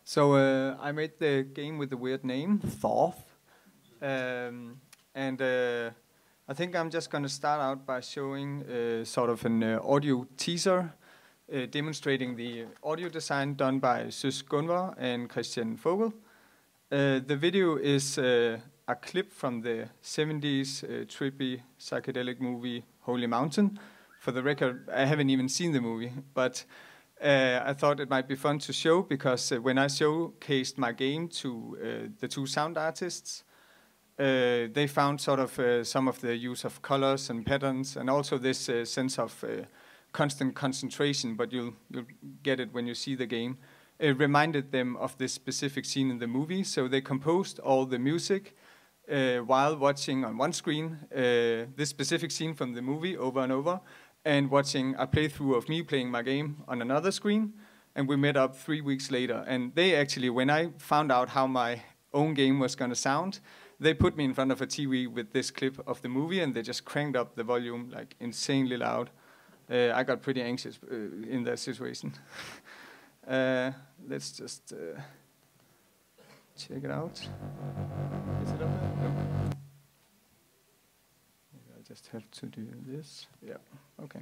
So I made the game with the weird name, THOTH. And I think I'm just going to start out by showing sort of an audio teaser demonstrating the audio design done by Søs Gunvar and Christian Vogel. The video is a clip from the 70s trippy psychedelic movie Holy Mountain. For the record, I haven't even seen the movie, but I thought it might be fun to show because when I showcased my game to the two sound artists, they found sort of some of the use of colors and patterns and also this sense of constant concentration, but you'll get it when you see the game. It reminded them of this specific scene in the movie, so they composed all the music while watching on one screen this specific scene from the movie over and over, and watching a playthrough of me playing my game on another screen. And we met up 3 weeks later, and they actually, when I found out how my own game was going to sound, they put me in front of a TV with this clip of the movie, and they just cranked up the volume like insanely loud. I got pretty anxious in that situation. Let's just check it out. Is it up there? No. I just have to do this. Yeah, okay.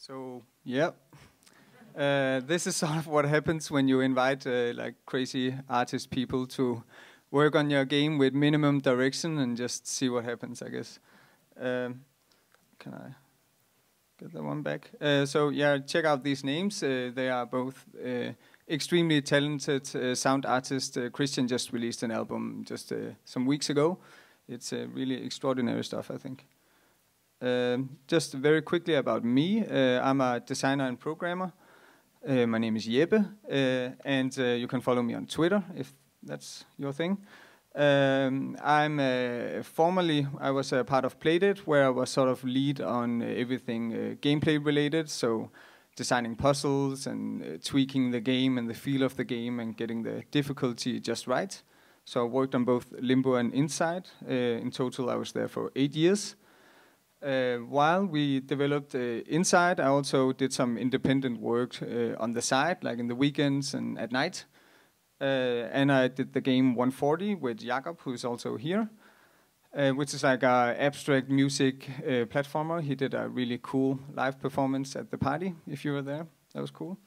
So, yeah, this is sort of what happens when you invite like crazy artist people to work on your game with minimum direction and just see what happens, I guess. Can I get that one back? So, yeah, check out these names. They are both extremely talented sound artists. Christian just released an album just some weeks ago. It's really extraordinary stuff, I think. Just very quickly about me, I'm a designer and programmer. My name is Jeppe, and you can follow me on Twitter if that's your thing. Formerly, I was a part of Curated, where I was sort of lead on everything gameplay related, so designing puzzles and tweaking the game and the feel of the game and getting the difficulty just right. So I worked on both Limbo and Inside. In total, I was there for 8 years. While we developed Inside, I also did some independent work on the side, like in the weekends and at night. And I did the game 140 with Jakob, who's also here, which is like an abstract music platformer. He did a really cool live performance at the party, if you were there. That was cool.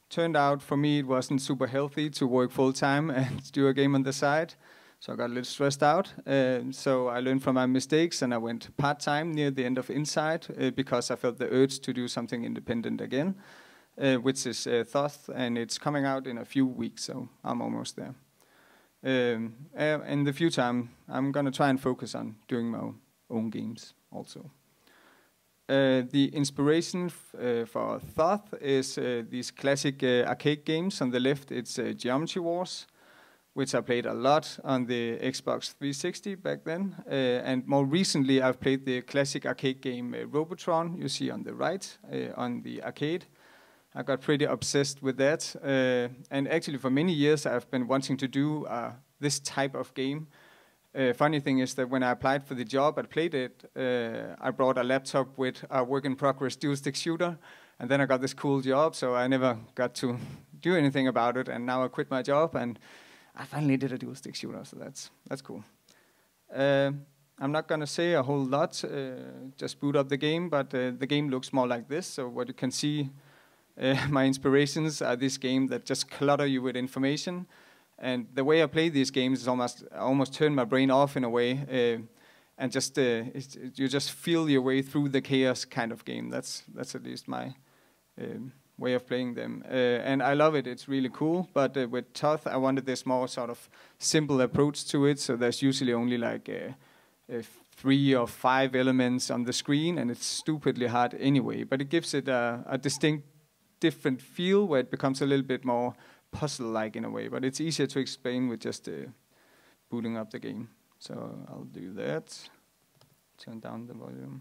Turned out for me it wasn't super healthy to work full-time and do a game on the side. So I got a little stressed out. So I learned from my mistakes and I went part-time near the end of Inside because I felt the urge to do something independent again, which is THOTH, and it's coming out in a few weeks, so I'm almost there. In the future, I'm going to try and focus on doing my own games also. The inspiration for THOTH is these classic arcade games. On the left, it's Geometry Wars, which I played a lot on the Xbox 360 back then. And more recently, I've played the classic arcade game Robotron, you see on the right, on the arcade. I got pretty obsessed with that. And actually, for many years, I've been wanting to do this type of game. Funny thing is that when I applied for the job at Playdead, I brought a laptop with a work-in-progress dual-stick shooter, and then I got this cool job, so I never got to do anything about it, and now I quit my job, and I finally did a dual-stick shooter, so that's cool. I'm not going to say a whole lot, just boot up the game, but the game looks more like this, so what you can see, my inspirations are this game that just clutter you with information. And the way I play these games is I almost turn my brain off in a way, and just you just feel your way through the chaos kind of game. That's at least my way of playing them, and I love it. It's really cool. But with THOTH, I wanted this more sort of simple approach to it. So there's usually only like 3 or 5 elements on the screen, and it's stupidly hard anyway. But it gives it a distinct, different feel where it becomes a little bit more puzzle-like in a way, but it's easier to explain with just booting up the game. So I'll do that. Turn down the volume.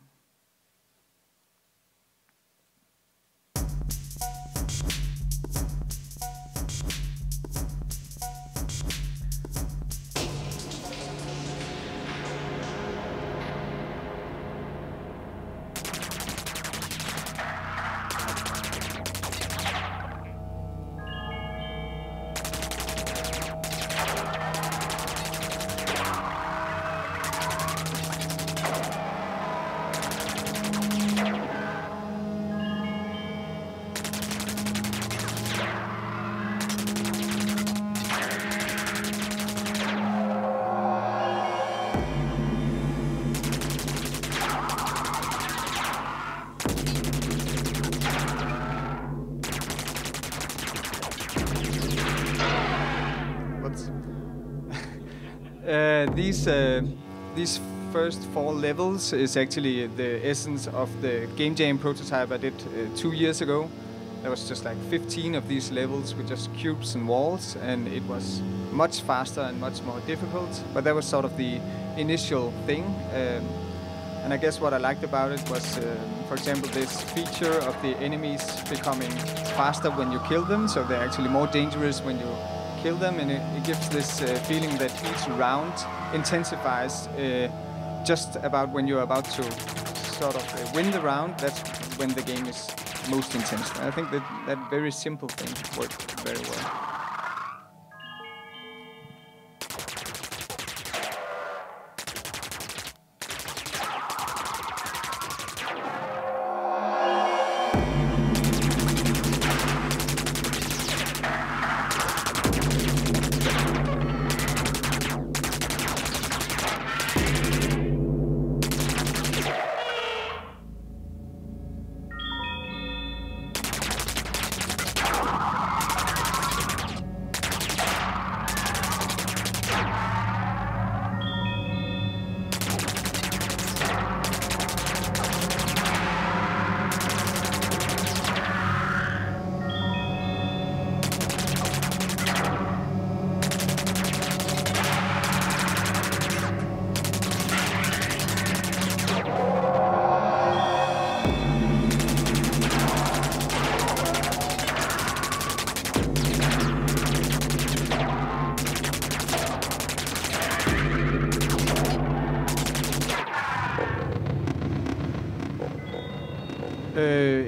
These first 4 levels is actually the essence of the Game Jam prototype I did 2 years ago. There was just like 15 of these levels with just cubes and walls, and it was much faster and much more difficult. But that was sort of the initial thing. And I guess what I liked about it was, for example, this feature of the enemies becoming faster when you kill them, so they're actually more dangerous when you kill them, and it gives this feeling that each round intensifies just about when you're about to sort of win the round. That's when the game is most intense. And I think that very simple thing worked very well.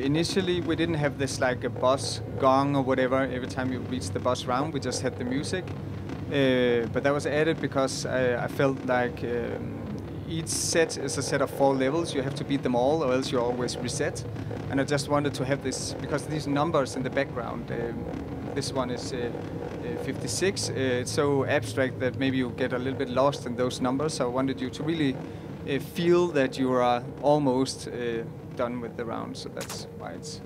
Initially, we didn't have this like a boss gong or whatever every time you reach the boss round. We just had the music. But that was added because I felt like each set is a set of 4 levels. You have to beat them all, or else you always reset. And I just wanted to have this, because these numbers in the background, this one is 56. It's so abstract that maybe you get a little bit lost in those numbers. So I wanted you to really feel that you are almost done with the round. So that's why it's...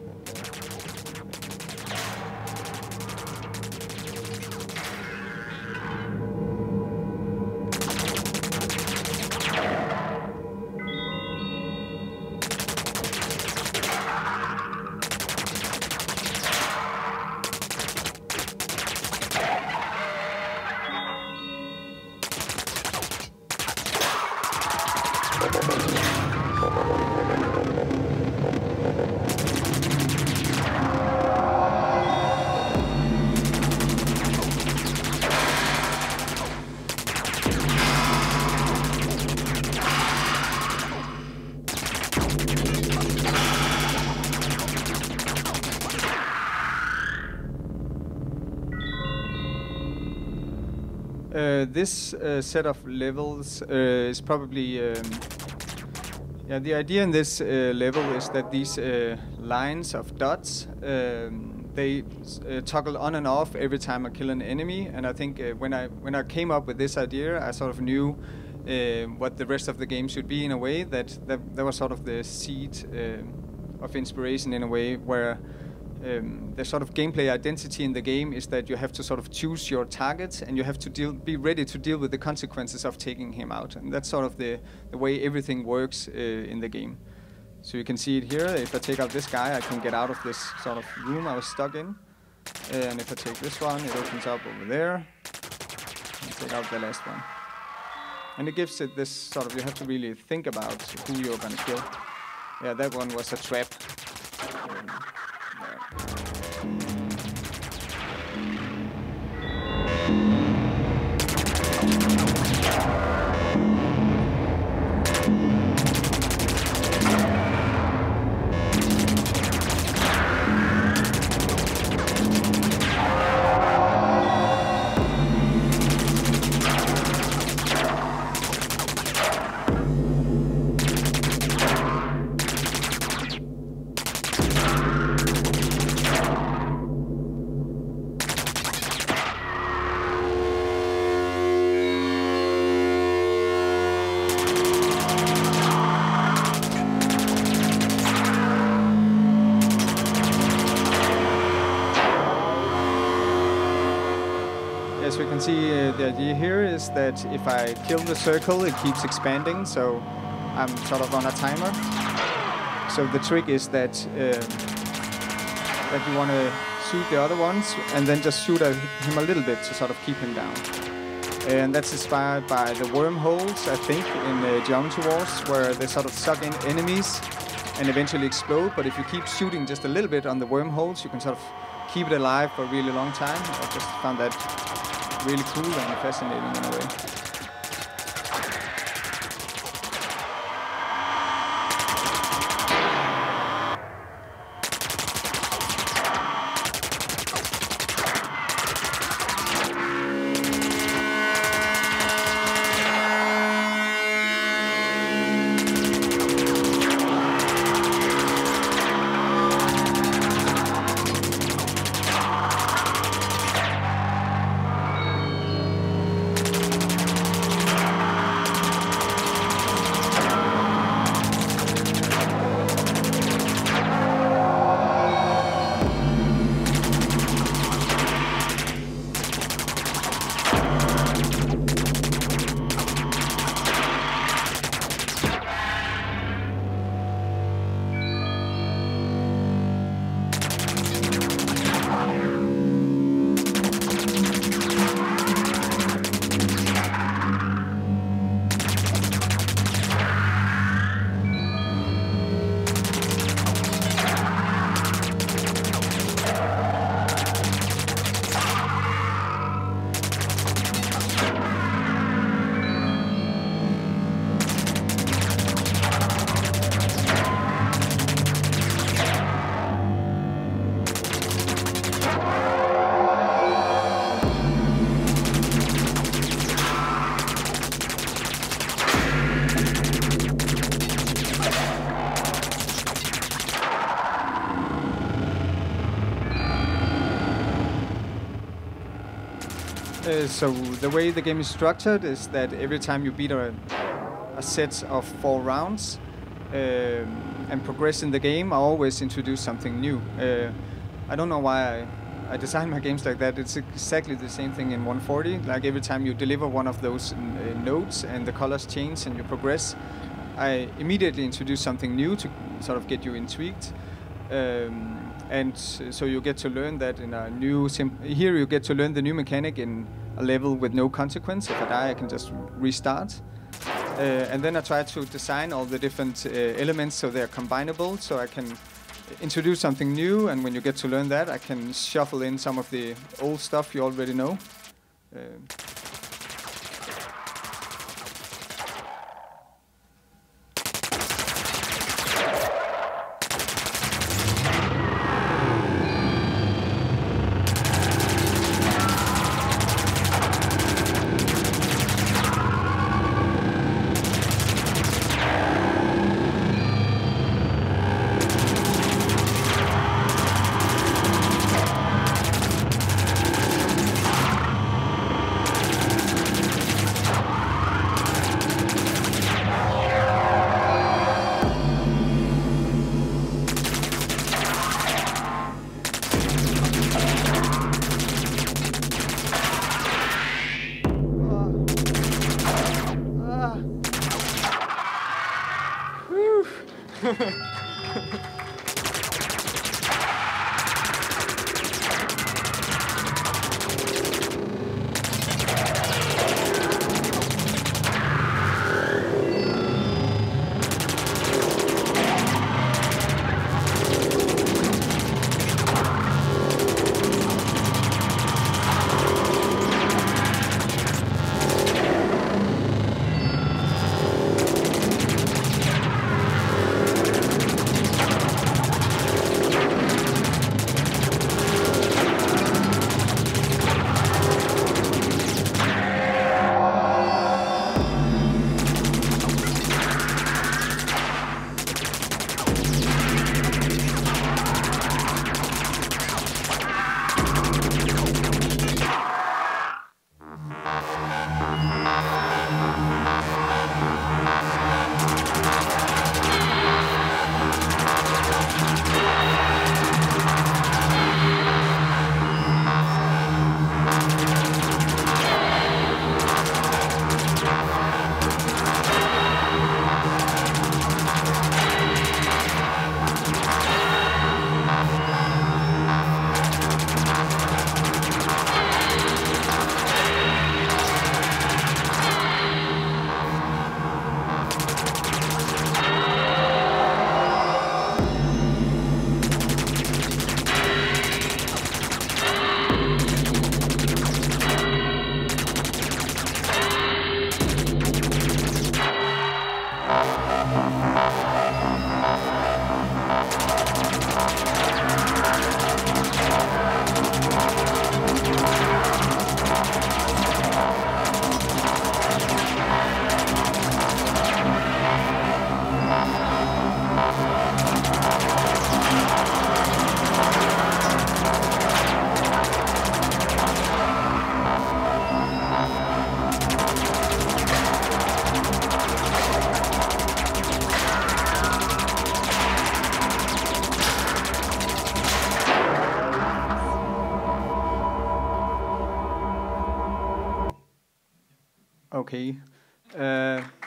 This set of levels is probably... yeah, the idea in this level is that these lines of dots, they toggle on and off every time I kill an enemy. And I think when I came up with this idea, I sort of knew what the rest of the game should be in a way. That was sort of the seed of inspiration in a way, where the sort of gameplay identity in the game is that you have to sort of choose your target, and you have to be ready to deal with the consequences of taking him out. And that's sort of the way everything works in the game. So you can see it here. If I take out this guy, I can get out of this sort of room I was stuck in. And if I take this one, it opens up over there. And take out the last one. And it gives it this sort of, you have to really think about who you're going to kill. Yeah, that one was a trap. As we can see, the idea here is that if I kill the circle, it keeps expanding, so I'm sort of on a timer. So the trick is that that you want to shoot the other ones and then just shoot at him a little bit to sort of keep him down. And that's inspired by the wormholes, I think, in Geometry Wars, where they sort of suck in enemies and eventually explode. But if you keep shooting just a little bit on the wormholes, you can sort of keep it alive for a really long time. I just found that really cool and fascinating in a way. So the way the game is structured is that every time you beat a set of 4 rounds and progress in the game, I always introduce something new. I don't know why I design my games like that. It's exactly the same thing in 140. Like every time you deliver one of those notes and the colors change and you progress, I immediately introduce something new to sort of get you intrigued. And so you get to learn that in a new... Here you get to learn the new mechanic in a level with no consequence. If I die, I can just restart. And then I try to design all the different elements so they're combinable, so I can introduce something new, and when you get to learn that, I can shuffle in some of the old stuff you already know. Okay.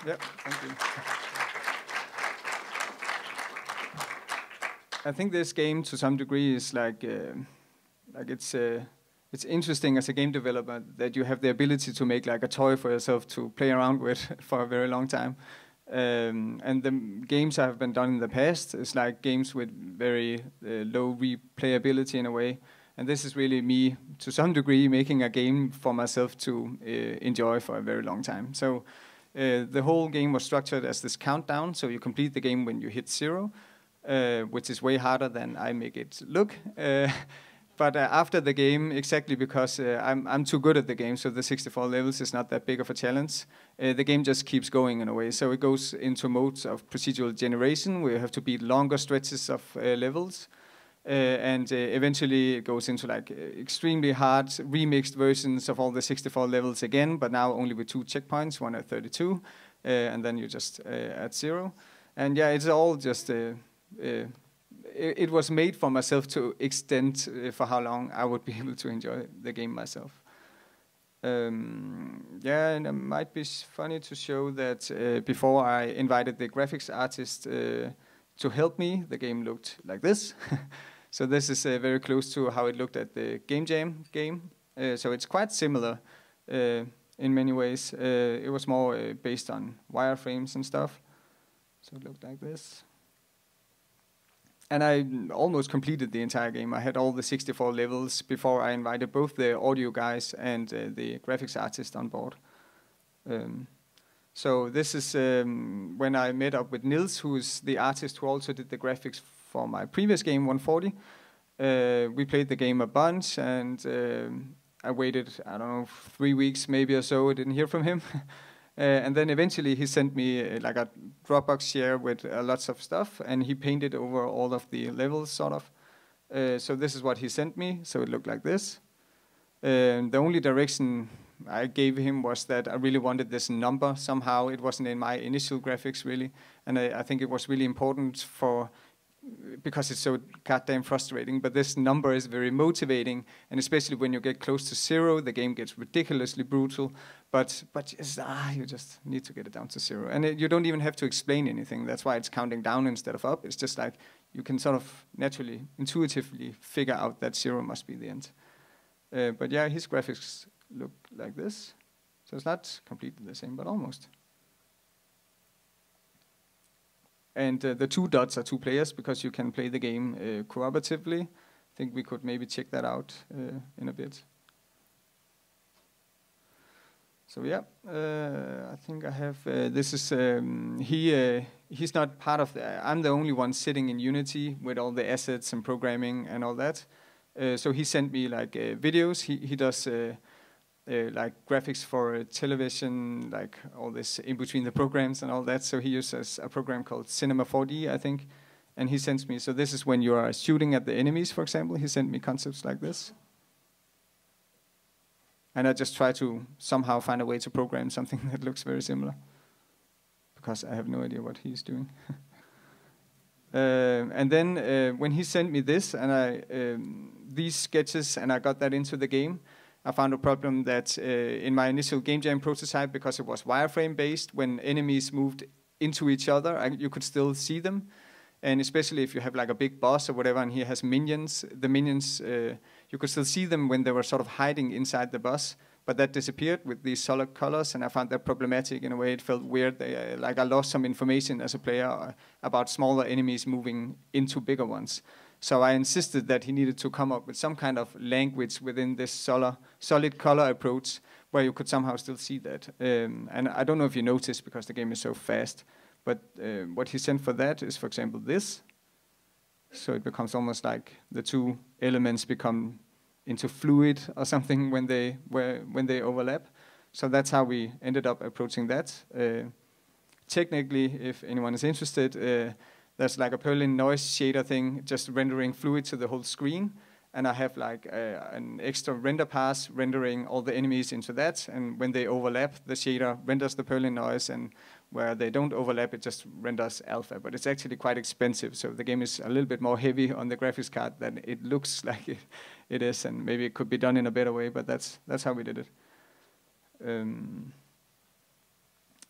Yeah, thank you. I think this game, to some degree, is like it's interesting as a game developer that you have the ability to make like a toy for yourself to play around with for a very long time. And the games I have been done in the past is like games with very low replayability in a way. And this is really me, to some degree, making a game for myself to enjoy for a very long time. So the whole game was structured as this countdown. So you complete the game when you hit 0, which is way harder than I make it look. But after the game, exactly because I'm too good at the game, so the 64 levels is not that big of a challenge, the game just keeps going in a way. So it goes into modes of procedural generation, where you have to beat longer stretches of levels. And eventually it goes into like extremely hard remixed versions of all the 64 levels again, but now only with 2 checkpoints, one at 32, and then you're just at 0. And yeah, it's all just, it was made for myself to extend for how long I would be able to enjoy the game myself. Yeah, and it might be funny to show that before I invited the graphics artist to help me, the game looked like this. So this is very close to how it looked at the Game Jam game. So it's quite similar in many ways. It was more based on wireframes and stuff. So it looked like this. And I almost completed the entire game. I had all the 64 levels before I invited both the audio guys and the graphics artist on board. So this is when I met up with Nils, who is the artist who also did the graphics for my previous game, 140. We played the game a bunch, and I waited, I don't know, 3 weeks maybe or so. I didn't hear from him. And then eventually he sent me like a Dropbox share with lots of stuff, and he painted over all of the levels, sort of. So this is what he sent me. So it looked like this. The only direction I gave him was that I really wanted this number somehow. It wasn't in my initial graphics, really. And I think it was really important for because it's so goddamn frustrating, but this number is very motivating, and especially when you get close to 0, the game gets ridiculously brutal, but you just need to get it down to 0. And you don't even have to explain anything. That's why it's counting down instead of up. It's just like you can sort of naturally, intuitively figure out that 0 must be the end. But yeah, his graphics look like this. So it's not completely the same, but almost. And the 2 dots are 2 players because you can play the game cooperatively. I think we could maybe check that out in a bit. So yeah, I think I have, this is, he's not part of, I'm the only one sitting in Unity with all the assets and programming and all that. So he sent me like videos. He does like graphics for television, like all this in between the programs and all that. So he uses a program called Cinema 4D, I think. And he sends me, so this is when you are shooting at the enemies, for example. He sent me concepts like this. And I just try to somehow find a way to program something that looks very similar, because I have no idea what he's doing. And then when he sent me this, and these sketches, and I got that into the game, I found a problem that in my initial game jam prototype, because it was wireframe based, when enemies moved into each other, you could still see them. And especially if you have like a big boss or whatever, and he has minions, the minions, you could still see them when they were sort of hiding inside the boss, but that disappeared with these solid colors, and I found that problematic in a way. It felt weird, like I lost some information as a player about smaller enemies moving into bigger ones. So I insisted that he needed to come up with some kind of language within this solid color approach where you could somehow still see that. And I don't know if you noticed, because the game is so fast, but what he sent for that is, for example, this. So it becomes almost like the 2 elements become into fluid or something when they overlap. So that's how we ended up approaching that. Technically, if anyone is interested, there's like a Perlin noise shader thing, just rendering fluid to the whole screen. And I have like an extra render pass rendering all the enemies into that. And when they overlap, the shader renders the Perlin noise, and where they don't overlap, it just renders alpha. But it's actually quite expensive, so the game is a little bit more heavy on the graphics card than it looks like it is. And maybe it could be done in a better way, but that's how we did it.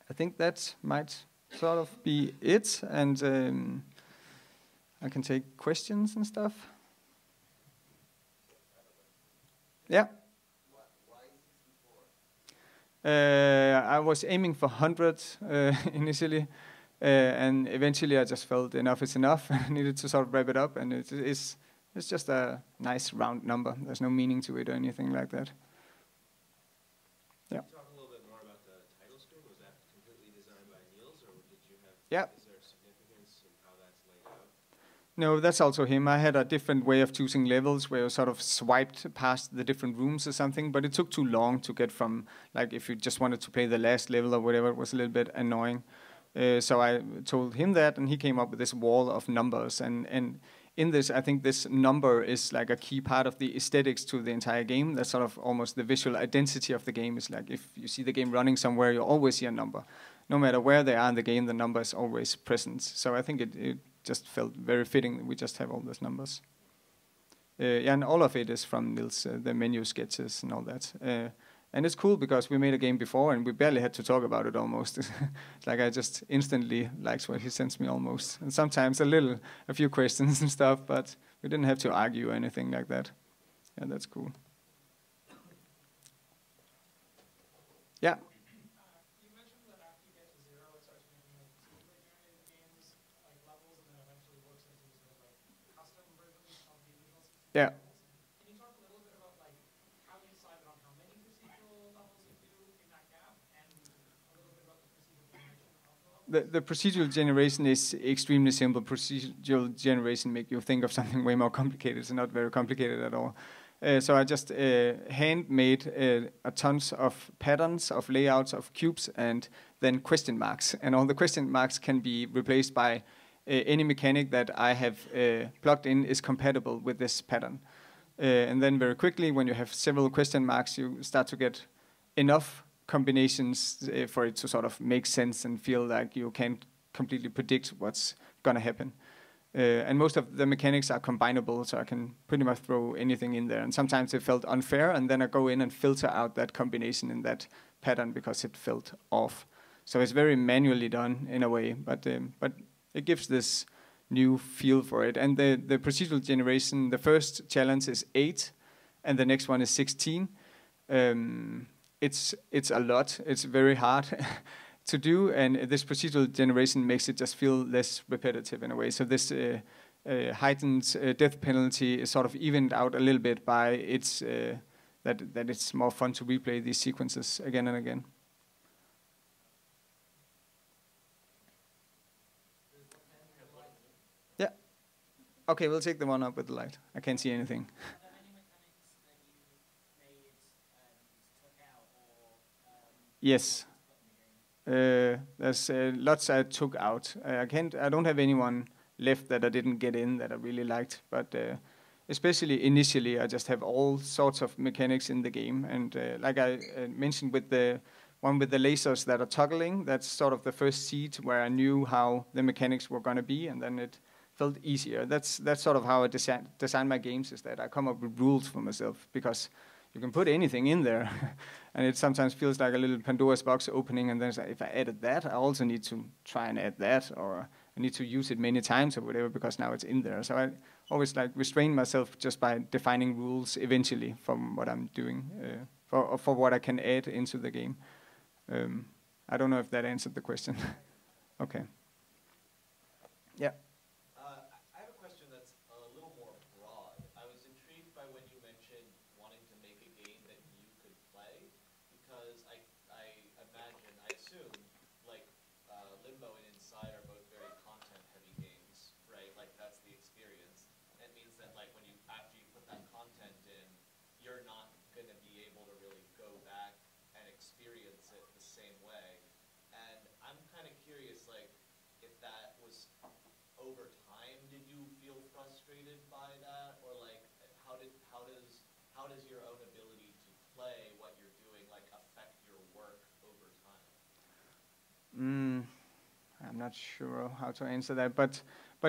I think that might sort of be it. And I can take questions and stuff. Yeah. I was aiming for 100 initially, and eventually I just felt enough is enough. I needed to sort of wrap it up, and it's just a nice round number. There's no meaning to it or anything like that. Yeah. Can you talk a little bit more about the title screen? Was that completely designed by Niels, or did you have? Yeah. Is there significance in how that's laid out? No, that's also him. I had a different way of choosing levels where you sort of swiped past the different rooms or something, but it took too long to get from, like if you just wanted to play the last level or whatever, it was a little bit annoying. So I told him that, and he came up with this wall of numbers. And in this, I think this number is like a key part of the aesthetics to the entire game. That's sort of almost the visual identity of the game. Is like if you see the game running somewhere, you always see a number. No matter where they are in the game, the number is always present. So I think it just felt very fitting that we just have all those numbers. Yeah, and all of it is from Niels, the menu sketches and all that. And it's cool because we made a game before and we barely had to talk about it almost. It's like I just instantly liked what he sends me almost. And sometimes a few questions and stuff, but we didn't have to argue or anything like that. Yeah, that's cool. Yeah. Yeah. Can you talk a little bit about like how you decided on how many procedural levels you do in that gap, and a little bit about the procedural generation of the levels? The procedural generation is extremely simple. Procedural generation make you think of something way more complicated. It's not very complicated at all. So I just hand-made a tons of patterns, of layouts, of cubes, and then question marks. And all the question marks can be replaced by any mechanic that I have plugged in is compatible with this pattern. And then very quickly, when you have several question marks, you start to get enough combinations for it to sort of make sense and feel like you can't completely predict what's going to happen. And most of the mechanics are combinable, so I can pretty much throw anything in there. And sometimes it felt unfair, and then I go in and filter out that combination in that pattern because it felt off. So it's very manually done in a way, but it gives this new feel for it. And the procedural generation, the first challenge is 8, and the next one is 16. It's a lot. It's very hard to do, and this procedural generation makes it just feel less repetitive in a way. So this heightened death penalty is sort of evened out a little bit by its that it's more fun to replay these sequences again and again. Yeah. Okay, we'll take the one up with the light. I can't see anything. Yes. There's lots I took out. I don't have anyone left that I didn't get in that I really liked, but especially initially, I just have all sorts of mechanics in the game. And like I mentioned with the one with the lasers that are toggling, that's sort of the first seed where I knew how the mechanics were going to be, and then it felt easier. That's sort of how I design my games, is that I come up with rules for myself, because you can put anything in there, and it sometimes feels like a little Pandora's box opening, and then it's like, if I added that, I also need to try and add that, or I need to use it many times or whatever, because now it's in there. So I always like restrain myself just by defining rules eventually from what I'm doing, for what I can add into the game. I don't know if that answered the question. Okay. Yeah. I have a question that's a little more broad. I was intrigued by when you mentioned wanting to make a game that you could play, because I imagine, I assume, like Limbo and Inside are both very content-heavy games, right? Like that's the experience. And it means that like when you after you put that content in, you're not going to be able to really go back and experience it the same way. And I'm kind of curious, like, if that was over time, did you feel frustrated by that, or like, how does your own ability to play what you're doing like affect your work over time? I'm not sure how to answer that, but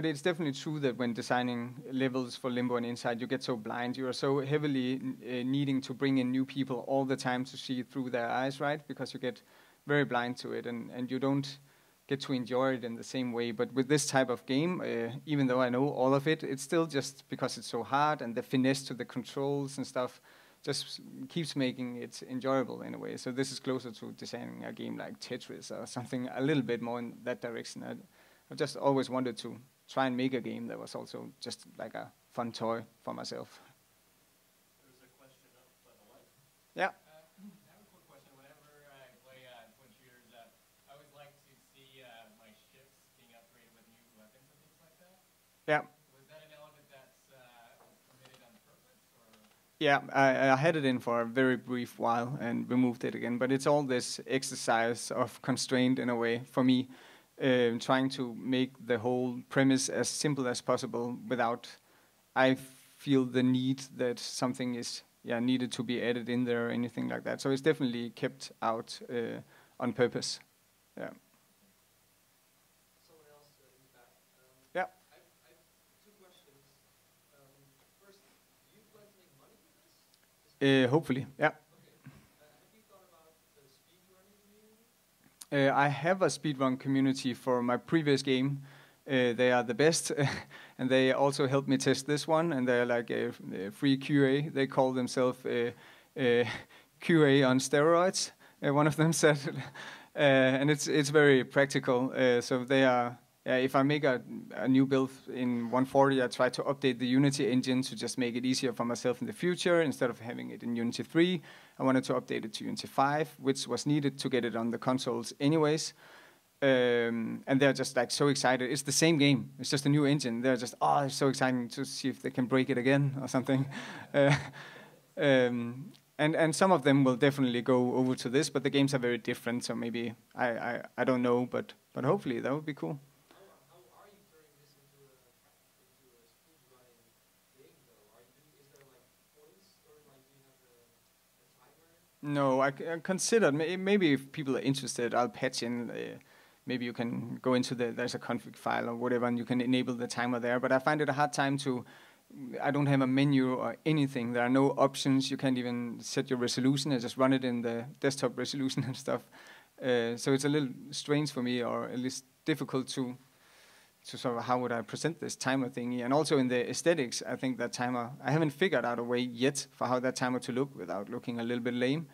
it's definitely true that when designing levels for Limbo and Inside, you get so blind. You are so heavily needing to bring in new people all the time to see through their eyes, right? Because you get very blind to it, and you don't get to enjoy it in the same way. But with this type of game, even though I know all of it, it's still just because it's so hard, and the finesse to the controls and stuff just keeps making it enjoyable in a way. So this is closer to designing a game like Tetris or something a little bit more in that direction. I've just always wanted to try and make a game that was also just like a fun toy for myself. There's a question up by the light. Yeah. I have a quick question. Whenever I play twin shooters, I always like to see my ships being upgraded with new weapons and things like that. Yeah. Was that an element that's omitted on purpose, or? Yeah, I had it in for a very brief while and removed it again. But it's all this exercise of constraint in a way for me, trying to make the whole premise as simple as possible without I feel the need that something is needed to be added in there or anything like that. So it's definitely kept out on purpose. Yeah. Someone else in the back. Yeah. I have two questions. First, do you plan to make money with this? Hopefully, yeah. Okay. Have you thought about the speedrunning community? I have a speedrun community for my previous game. They are the best, and they also helped me test this one, and they're like a free QA. They call themselves QA on steroids, one of them said. And it's very practical. So they are, if I make a new build in 140, I try to update the Unity engine to just make it easier for myself in the future. Instead of having it in Unity 3, I wanted to update it to Unity 5, which was needed to get it on the consoles anyways. And they're just like so excited. It's the same game. It's just a new engine. They're just, oh, it's so exciting to see if they can break it again or something. And some of them will definitely go over to this, but the games are very different. So maybe I don't know, but hopefully that would be cool. How are you turning this into a speedrunning game, though? Is there like points, or like do you have a timer? No, I considered maybe if people are interested, I'll patch in maybe you can go into there's a config file or whatever, and you can enable the timer there. But I find it a hard time to. I don't have a menu or anything. There are no options. You can't even set your resolution. I just run it in the desktop resolution and stuff. So it's a little strange for me, or at least difficult to sort of how would I present this timer thingy. And also in the aesthetics, I think that timer, I haven't figured out a way yet for how that timer to look without looking a little bit lame.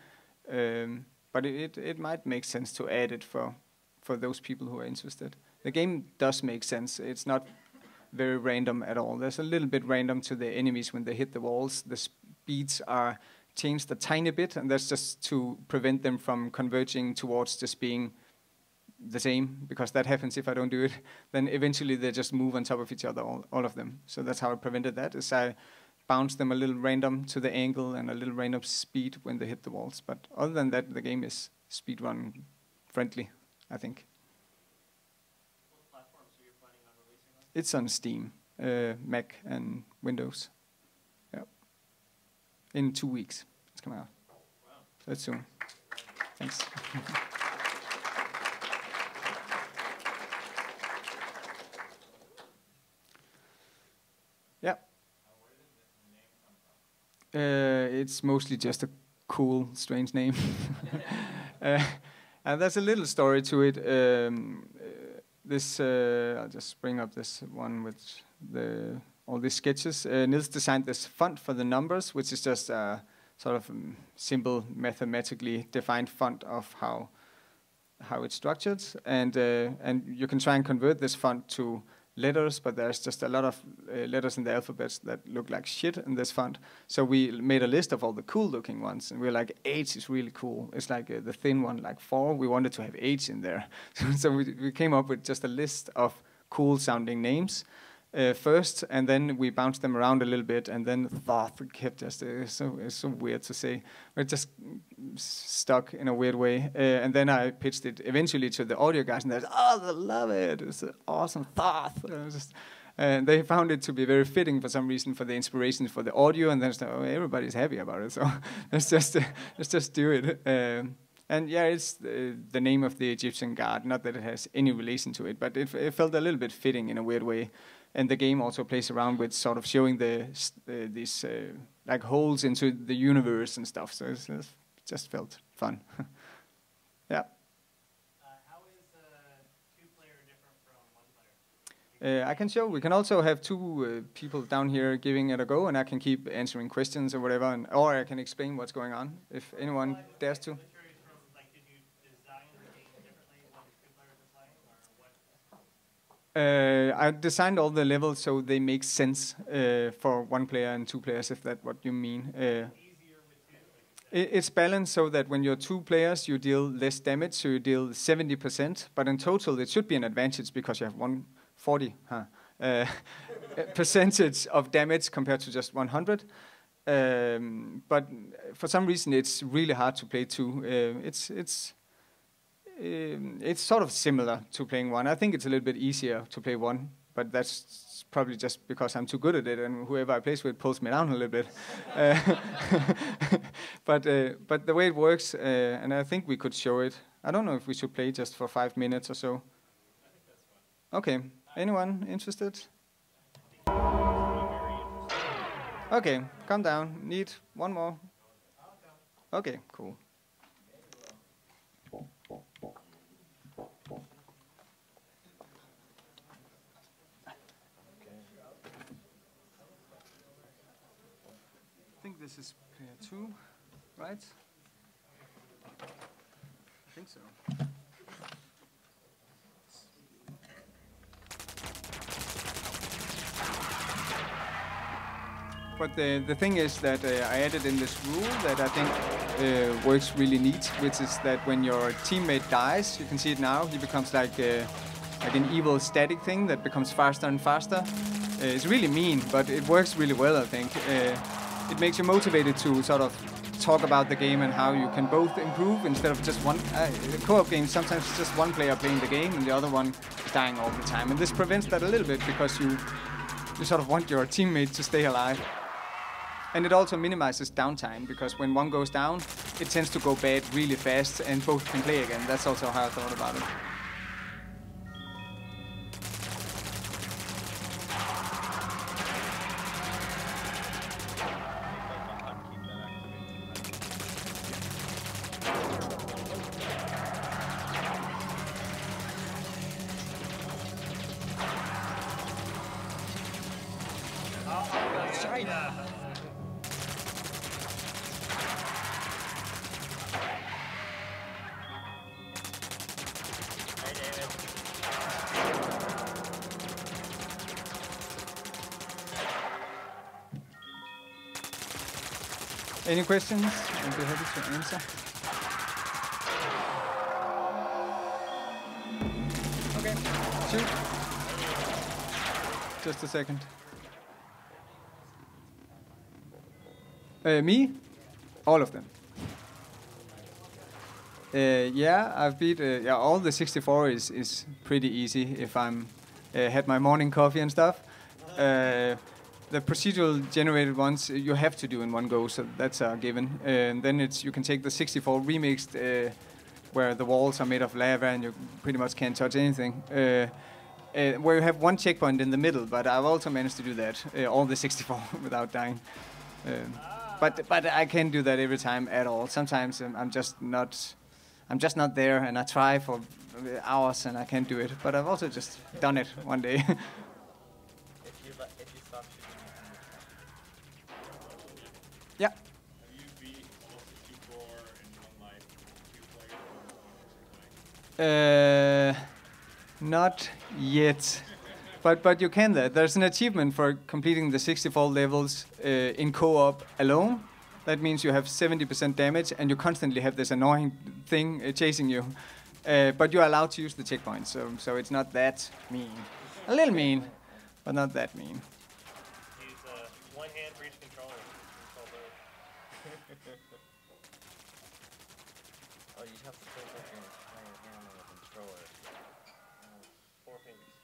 But it might make sense to add it for those people who are interested. The game does make sense. It's not very random at all. There's a little bit random to the enemies when they hit the walls. The speeds are changed a tiny bit, and that's just to prevent them from converging towards just being the same, because that happens if I don't do it. Then eventually they just move on top of each other, all of them. So that's how I prevented that, is I bounce them a little random to the angle and a little random speed when they hit the walls. But other than that, the game is speedrun friendly, I think. What platforms are you planning on releasing on? It's on Steam, Mac and Windows. Yeah. In 2 weeks, it's coming out. Wow. That's soon. Thanks. Yeah. Where did the name come from? It's mostly just a cool, strange name. And there's a little story to it. I'll just bring up this one with all these sketches. Nils designed this font for the numbers, which is just a sort of simple, mathematically defined font of how it's structured. And you can try and convert this font to letters, but there's just a lot of letters in the alphabets that look like shit in this font. So we made a list of all the cool looking ones, and we were like, H is really cool. It's like the thin one, like 4. We wanted to have H in there. So we came up with just a list of cool sounding names first, and then we bounced them around a little bit, and then THOTH kept just, it's so weird to say. It just stuck in a weird way. And then I pitched it eventually to the audio guys, and they're like, oh, they love it. It's an awesome THOTH. And they found it to be very fitting for some reason for the inspiration for the audio, and then it's like, oh, everybody's happy about it, so let's just do it. And yeah, it's the name of the Egyptian god, not that it has any relation to it, but it felt a little bit fitting in a weird way. And the game also plays around with sort of showing these like holes into the universe and stuff, so it just felt fun. Yeah. How is two-player different from one-player? I can show. We can also have 2 people down here giving it a go, and I can keep answering questions or whatever, or I can explain what's going on if anyone dares to. I designed all the levels so they make sense for 1 player and 2 players, if that's what you mean. It's balanced so that when you're 2 players, you deal less damage, so you deal 70%. But in total, it should be an advantage because you have 140 percentage of damage compared to just 100. But for some reason, it's really hard to play 2. It's sort of similar to playing 1. I think it's a little bit easier to play 1, but that's probably just because I'm too good at it, and whoever I play with pulls me down a little bit. But the way it works, and I think we could show it. I don't know if we should play just for 5 minutes or so. I think that's fine. Okay. Anyone interested? Okay, calm down. Need one more. Okay, cool. I think this is player 2, right? I think so. But the thing is that I added in this rule that I think works really neat, which is that when your teammate dies, you can see it now, he becomes like an evil static thing that becomes faster and faster. It's really mean, but it works really well, I think. It makes you motivated to sort of talk about the game and how you can both improve instead of just one. Co-op games, sometimes it's just one player playing the game and the other one is dying all the time. And this prevents that a little bit because you sort of want your teammate to stay alive. And it also minimizes downtime because when one goes down, it tends to go bad really fast and both can play again. That's also how I thought about it. right. Hey, David. Any questions? I'll be happy to answer. Okay, shoot. Just a second. Me? All of them. Yeah, I've beat. Yeah, all the 64 is pretty easy if I'm had my morning coffee and stuff. The procedural generated ones you have to do in one go, so that's a given. And then you can take the 64 remixed, where the walls are made of lava and you pretty much can't touch anything. Where you have one checkpoint in the middle, but I've also managed to do that, all the 64 without dying. But I can't do that every time at all. Sometimes I'm just not there, and I try for hours and I can't do it. But I've also just done it one day. If you stop shooting, Yeah. Have you beat all 64 in one life, 2 players, or Not yet. But you can that. There's an achievement for completing the 64 levels in co-op alone. That means you have 70% damage and you constantly have this annoying thing chasing you. But you're allowed to use the checkpoints, so it's not that mean. A little mean, but not that mean. use one hand for each controller. Oh, you have to place like your entire hand on the controller. 4 fingers.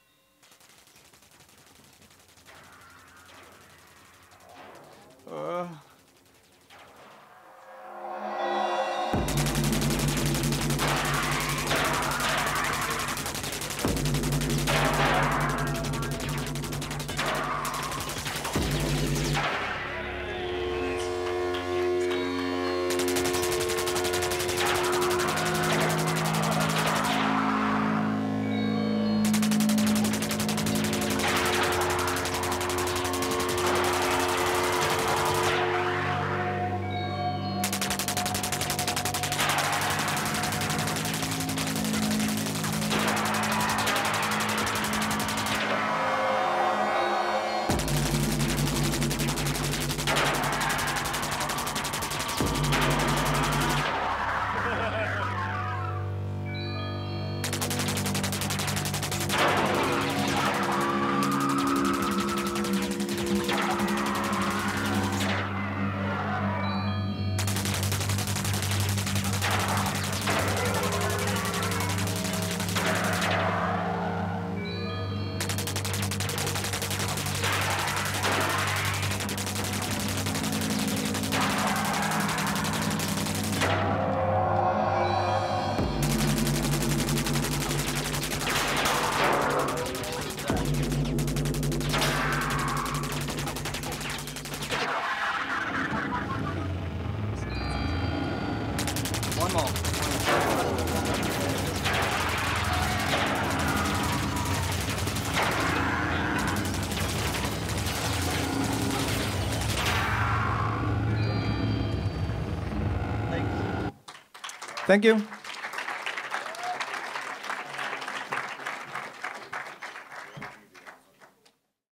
One more. Thank you.